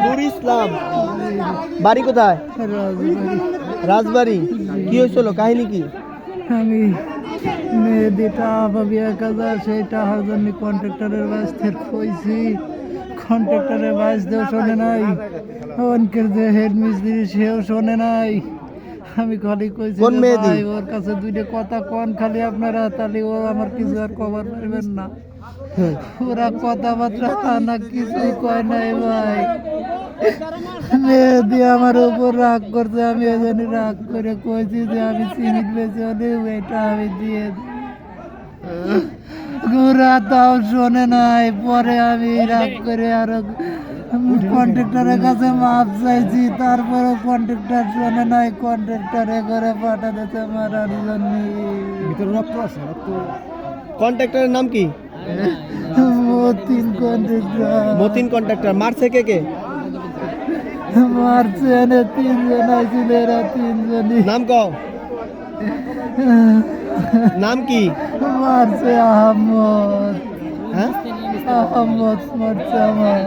নুর ইসলাম, বাড়ি কোথায়? রাজবাড়ি। কি হয়েছিল, কাহিনী কি? আমি মেয়েদিটা ভাবি 1000 সেই টাকার জন্য কন্ট্রাক্টরের বাস থেকে কইছি, কন্ট্রাক্টরের বাস দেও শোনে নাই, অনকের যে হেড মিস্ত্রি সেও শোনে নাই। আমি খালি কইছি কোন যে মেয়েদি? ভাই ওর কাছে দুইটা কথা কোন খালি আপনারা, তাহলে ও আমার কিছু আর কভার পারবেন না। ওরা কথাবার্তা না কিছুই কয় নাই ভাই। মেয়েদি আমার উপর রাগ করছে, আমি ওই জন্য রাগ করে কইছি যে আমি সিমেন্ট বেঁচে হলে এটা আমি দিয়ে ঘুরা, তাও শোনে নাই। পরে আমি রাগ করে আরো কন্ট্রাক্টরের কাছে মাপ চাইছি, তারপরে কন্ট্রাক্টর শোনে নাই, কন্ট্রাক্টরে করে পাঠা দিতে মারার জন্য। রক্ত আছে, রক্ত। কন্ট্রাক্টরের নাম কি? মতিন কন্ট্রাক্টর। মতিন কন্ট্রাক্টর। মারছে কে কে? মারছে এনে 3 জন আইছিল, এরা 3 জনই। নাম কও। নাম কি? মারছে আহমদ। হ্যাঁ, আহমদ মারছে আমার।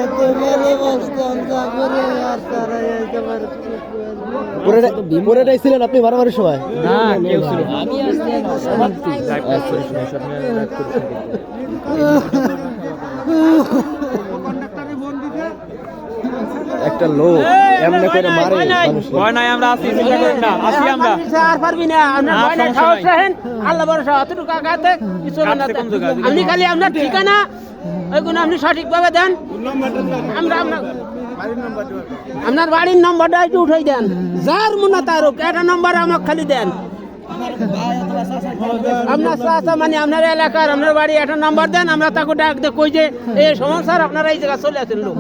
এত ভালোবাসতাম সাগরে, আর তারা একেবারে পুরোটাই ছিলেন আপনি মারামারির সময়? না, কেউ ছিল না। আমি একটা লোক এমনি করে মারে মানুষ। ভয় নাই, আমরা আছি, চিন্তা করেন না, আছি আমরা। আর পারবি না, আপনার ভয় নাই, সাহস রাখেন, আল্লাহ ভরসা, অতটুকু আগাতে কিছু হবে না। আপনি খালি আপনার ঠিকানা ওইগুলো আপনি সঠিকভাবে দেন, আমরা আপনার বাড়ির নম্বরটা একটু উঠাই দেন, যার মনে তার একটা নম্বর আমাকে খালি দেন। আপনার চাচা মানে আপনার এলাকার আপনার বাড়ি একটা নাম্বার দেন, আমরা তাকে ডাক দিয়ে কই যে এই সমস্যার আপনারা এই জায়গায় চলে আসেন লোক।